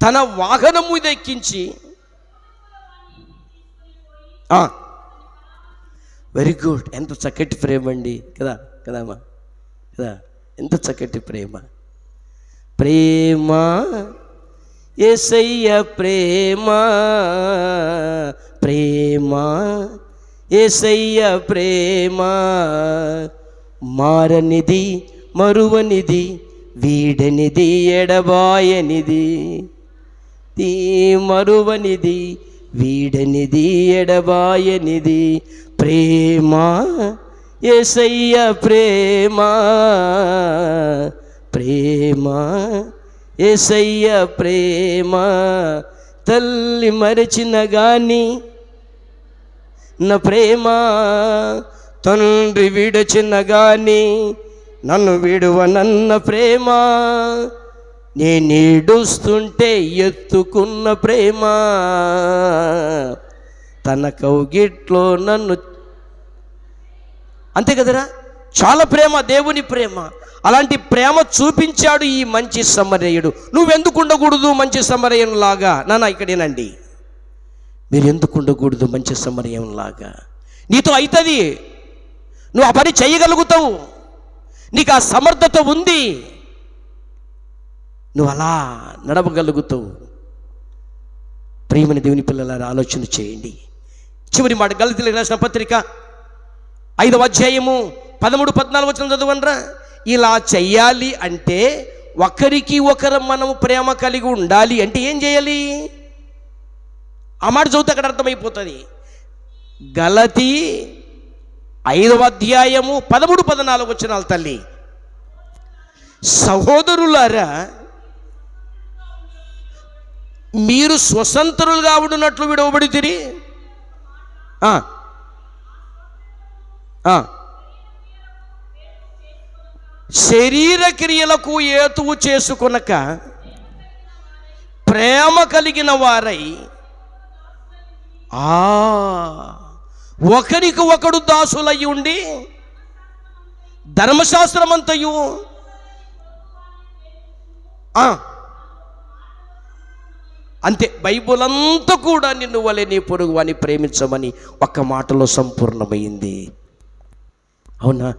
తన వాహనం మీద ఎక్కించి. Very good. ఎంత చక్కటి ప్రేమ అండి కదా కదమ్మా కదా. ఎంత చక్కటి ప్రేమ. యేసయ్య ప్రేమ, యేసయ్య ప్రేమ మారనిది, మరువనిది, వీడనిది, ఎడబాయనిది. మరువనిది, వీడనిది, ఎడబాయనిది ప్రేమ. యేసయ్య ప్రేమ, యేసయ్య ప్రేమ. తల్లి మరచిన గాని నా ప్రేమ, తండ్రి విడచిన గాని నన్ను విడువనన్న ప్రేమ, నేనేడుస్తుంటే ఎత్తుకున్న ప్రేమ, తన కౌగిట్లో నన్ను. అంతే కదరా, చాలా ప్రేమ, దేవుని ప్రేమ. అలాంటి ప్రేమ చూపించాడు ఈ మంచి సమరయుడు. నువ్వెందుకు ఉండకూడదు మంచి సమరయునిలాగా? నాన్న ఇక్కడేనండి, మీరు ఎందుకు ఉండకూడదు మంచి సమరయునిలాగా? నీతో అవుతుంది, నువ్వు ఆ పని చేయగలుగుతావు, నీకు ఆ సమర్థత ఉంది, నువ్వు అలా నడవగలుగుతావు. ప్రియమైన దేవుని పిల్లలారా, ఆలోచన చేయండి. చివరి మాట గలతీయులకు రాసిన పత్రిక 5వ అధ్యాయము 13-14 వచనం చదవండ్రా. ఇలా చెయ్యాలి అంటే, ఒకరికి ఒకరు మనము ప్రేమ కలిగి ఉండాలి అంటే ఏం చేయాలి? ఆ మాట చదివితే అక్కడ అర్థమైపోతుంది. గలతీ 5వ అధ్యాయము 13-14 వచనాలు తల్లి. సహోదరులారా, మీరు స్వతంత్రులుగా ఉండునట్లు విడవబడితిరి. శరీర క్రియలకు ఏతువు చేసుకొనక ప్రేమ కలిగిన వారై ఒకరికి ఒకడు దాసులయ్యి ఉండి ధర్మశాస్త్రమంతయు అంతే, బైబుల్ అంతా కూడా నిన్ను వలె నీ పొరుగు వాని ప్రేమించమని ఒక్క మాటలో సంపూర్ణమైంది. అవునా?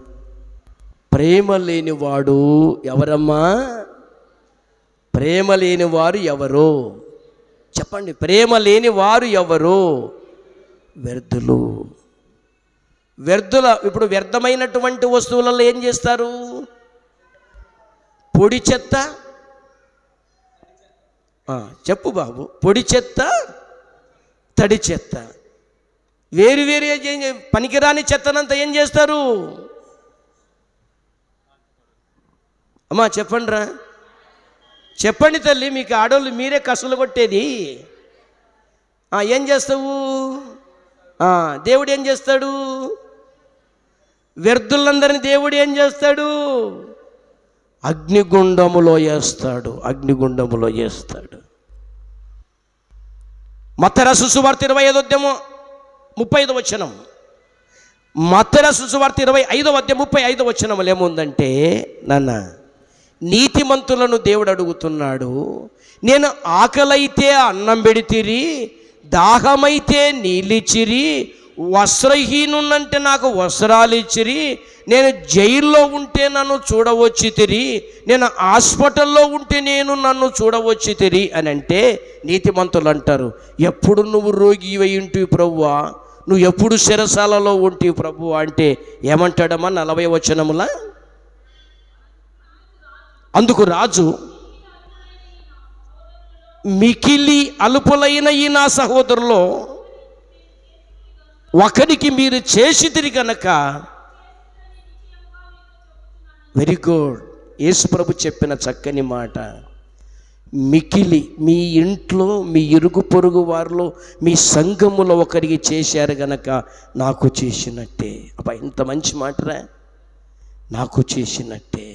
ప్రేమ లేనివాడు ఎవరమ్మా? ప్రేమ లేనివారు ఎవరో చెప్పండి. ప్రేమ లేని వారు ఎవరో? వ్యర్థులు. ఇప్పుడు వ్యర్థమైనటువంటి వస్తువులలో ఏం చేస్తారు? పొడి చెత్త, చెప్పు బాబు, పొడి చెత్త, తడి చెత్త, వేరు వేరు పనికిరాని చెత్తనంతా ఏం చేస్తారు? అమ్మా చెప్పండి రా, చెప్పండి తల్లి. మీకు ఆడోళ్ళు మీరే కసులు కొట్టేది. ఏం చేస్తావు? దేవుడు ఏం చేస్తాడు? వ్యర్థులందరినీ దేవుడు ఏం చేస్తాడు? అగ్నిగుండములో వేస్తాడు. అగ్నిగుండములో వేస్తాడు. మత్తయి సువార్త 25వ అధ్యాయము 35వ వచనం. మత్తయి సువార్త 25వ అధ్యాయం 35వ వచనంలో ఏముందంటే, నాన్న, నీతిమంతులను దేవుడు అడుగుతున్నాడు, నేను ఆకలైతే అన్నం పెడితిరి, దాహమైతే నీళ్ళిచ్చిరి, వస్త్రహీనున్నంటే నాకు వస్త్రాలు ఇచ్చిరి, నేను జైల్లో ఉంటే నన్ను చూడవచ్చితిరి, నేను హాస్పిటల్లో ఉంటే నన్ను చూడవచ్చితిరి అని అంటే, నీతిమంతులు అంటారు, ఎప్పుడు నువ్వు రోగి అయి ఉంటివి ప్రభువా, నువ్వు ఎప్పుడు చెరసాలలో ఉంటివి ప్రభువా అంటే ఏమంటాడమ్మా 40వ వచనములా? అందుకు రాజు మికిలి అల్పులైన ఈ నా సహోదరులో ఒకరికి మీరు చేసితిరి గనక, వెరీ గుడ్. యేసు ప్రభు చెప్పిన చక్కని మాట, మికిలి మీ ఇంట్లో మీ ఇరుగు పొరుగు వారిలో మీ సంఘములో ఒకరికి చేశారు గనక నాకు చేసినట్టే. అబ్బా, ఇంత మంచి మాటరా. నాకు చేసినట్టే,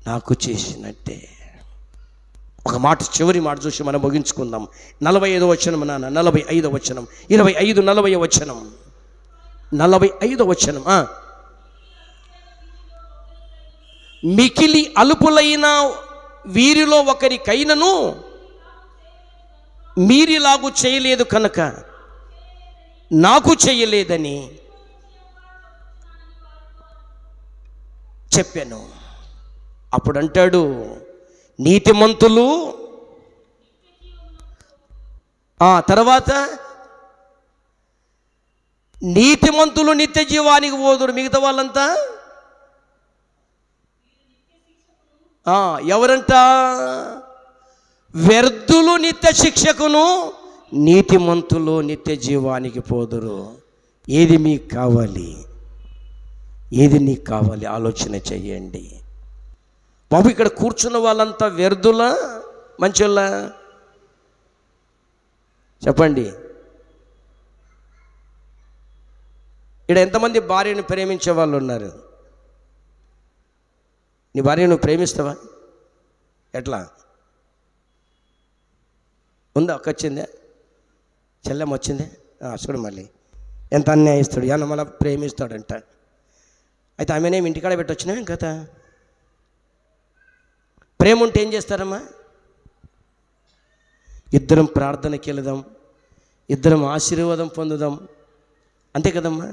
నాకు చేసినట్టే. ఒక మాట, చివరి మాట చూసి మనం ముగించుకుందాం. 45వ వచనం నాన్న, 45వ వచనం, 25, 40వ వచనం, 45వ వచనం. మికిలి అల్పులైన వీరిలో ఒకరికైనను మీరిలాగు చేయలేదు కనుక నాకు చేయలేదని చెప్పాను. అప్పుడు అంటాడు, నీతిమంతులు తర్వాత నీతిమంతులు నిత్య జీవానికి పోదురు, మిగతా వాళ్ళంతా ఎవరంట? వ్యర్థులు నిత్య శిక్షకును, నీతిమంతులు నిత్య జీవానికి పోదురు. ఏది మీకు కావాలి? ఏది నీకు కావాలి? ఆలోచన చెయ్యండి బాబు. ఇక్కడ కూర్చున్న వాళ్ళంతా వ్యర్థులా మంచోళ్ళా? చెప్పండి. ఇక్కడ ఎంతమంది భార్యను ప్రేమించే వాళ్ళు ఉన్నారు? నీ భార్య నువ్వు ప్రేమిస్తావా? ఎట్లా ఉందా? ఒక్క వచ్చిందే, చెల్లెమ్మ వచ్చిందే, చూడు మళ్ళీ ఎంత అన్యాయిస్తాడు, ఏమన్నా మళ్ళీ ప్రేమిస్తాడంట. అయితే ఆమెనేమి ఇంటికాడ పెట్టొచ్చినావు కదా. ప్రేమ ఉంటే ఏం చేస్తారమ్మా? ఇద్దరం ప్రార్థనకి వెళదాం, ఇద్దరం ఆశీర్వాదం పొందుదాం, అంతే కదమ్మా.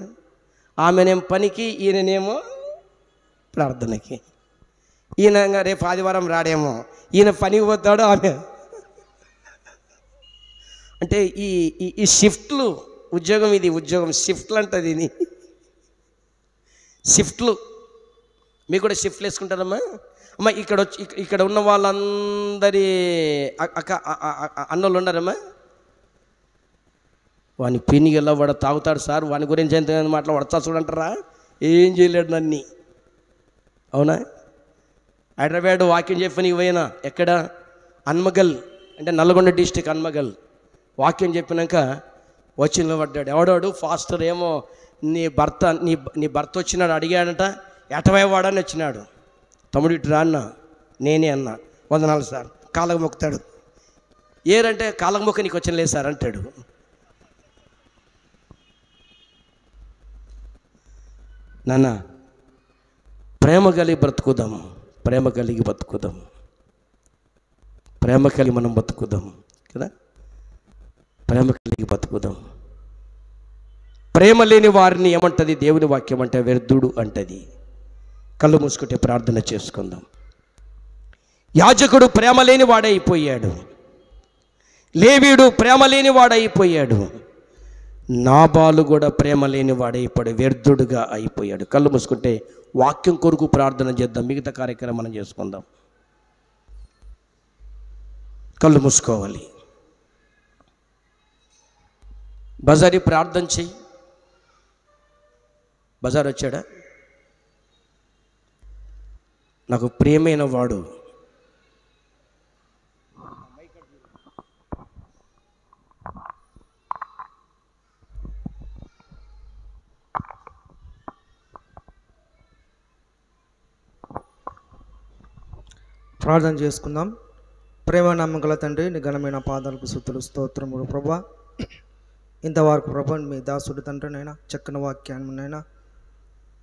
ఆమెనేం పనికి, ఈయననేమో ప్రార్థనకి. ఈయన రేపు ఆదివారం రాడేమో, ఈయన పనికి పోతాడు, ఆమె అంటే ఈ షిఫ్ట్లు. ఉద్యోగం ఇది, ఉద్యోగం షిఫ్ట్లు అంటది ఇది, షిఫ్ట్లు. మీకు కూడా షిఫ్ట్లు వేసుకుంటారమ్మా? అమ్మ, ఇక్కడ ఉన్న వాళ్ళందరి అన్నోళ్ళు ఉన్నారమ్మా? వాని పిన్నిగల్లా వాడు తాగుతాడు సార్, వాని గురించి ఎంత మాట్లాడతా చూడంటారా? ఏం చేయలేడు నన్ను. అవునా? హైదరాబాద్ వాక్యం చెప్పని పోయినా, ఎక్కడ? హన్మగల్, అంటే నల్గొండ డిస్టిక్ హన్మగల్. వాక్యం చెప్పినాక వచ్చి నిలబడ్డాడు. ఎవడాడు? ఫాస్టర్ ఏమో నీ భర్త వచ్చినాడు, అడిగాడంట. ఎటవైవాడని వచ్చినాడు. తమ్ముడు ఇటు రా అన్న. నేనే అన్నా. 100 సార్. కాళ్ళకు మొక్కుతాడు. ఏరంటే కాళ్ళకు మొక్క నీకు వచ్చిన లేదు సార్ అంటాడు. నాన్న, ప్రేమ కలిగి బ్రతుకుదాం, ప్రేమ కలిగి బతుకుదాం, ప్రేమ కలిగి మనం బతుకుదాం కదా. ప్రేమ కలిగి బతుకుదాం. ప్రేమ లేని వారిని ఏమంటది దేవుని వాక్యం? అంటే వ్యర్థుడు అంటది. కళ్ళు మూసుకుంటే ప్రార్థన చేసుకుందాం. యాజకుడు ప్రేమ లేని వాడైపోయాడు, లేవీయుడు ప్రేమ లేని వాడైపోయాడు, నాబాలు కూడా ప్రేమ లేని వాడైపోయాడు, వ్యర్థుడుగా అయిపోయాడు. కళ్ళు మూసుకుంటే వాక్యం కొరకు ప్రార్థన చేద్దాం, మిగతా కార్యక్రమం మనం చేసుకుందాం. కళ్ళు మూసుకోవాలి. బజారీ ప్రార్థన చెయ్యి. బజార్ వచ్చాడా? నాకు ప్రియమైన వాడు ప్రార్థన చేసుకుందాం. ప్రేమ నమ్మకల తండ్రి, నీ ఘనమైన పాదాలకు స్తుతులు స్తోత్రములు ప్రభా. ఇంతవరకు ప్రభా మీ దాసుడు తండ్రినైనా చక్కని వాక్యాన్నైనా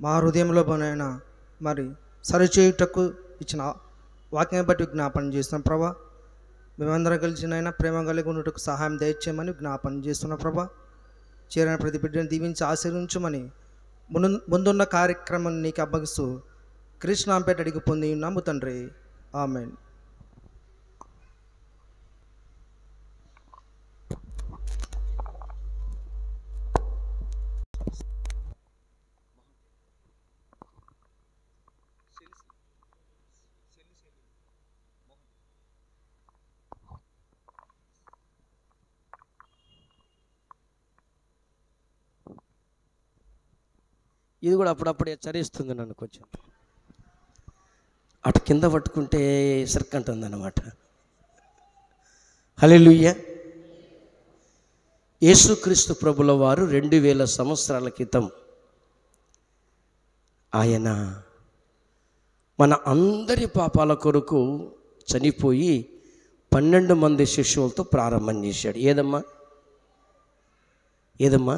మా హృదయంలోనైనా మరి సరిచేయుటకు ఇచ్చిన వాక్యాన్ని బట్టి జ్ఞాపనం చేస్తున్నాం ప్రభా. మేమందరం కలిసినైనా ప్రేమ కలిగి ఉన్నట్టుకు సహాయం దయచేయమని జ్ఞాపనం చేస్తున్నాం ప్రభా. చేరిన ప్రతి బిడ్డను దీవించి ఆశీర్వించమని ముందున్న కార్యక్రమాన్ని నీకు అప్పగిస్తూ కృష్ణాంపేట అడిగి పొంది ఉన్నాము తండ్రి. ఆమెన్. ఇది కూడా అప్పుడప్పుడు హెచ్చరిస్తుంది నన్ను కొంచెం. అటు కింద పట్టుకుంటే ఇసరికంటుంది అన్నమాట. హల్లెలూయా. యేసుక్రీస్తు ప్రభుల వారు 2000 సంవత్సరాల క్రితం ఆయన మన అందరి పాపాల కొరకు చనిపోయి 12 మంది శిష్యులతో ప్రారంభం చేశాడు. ఏదమ్మా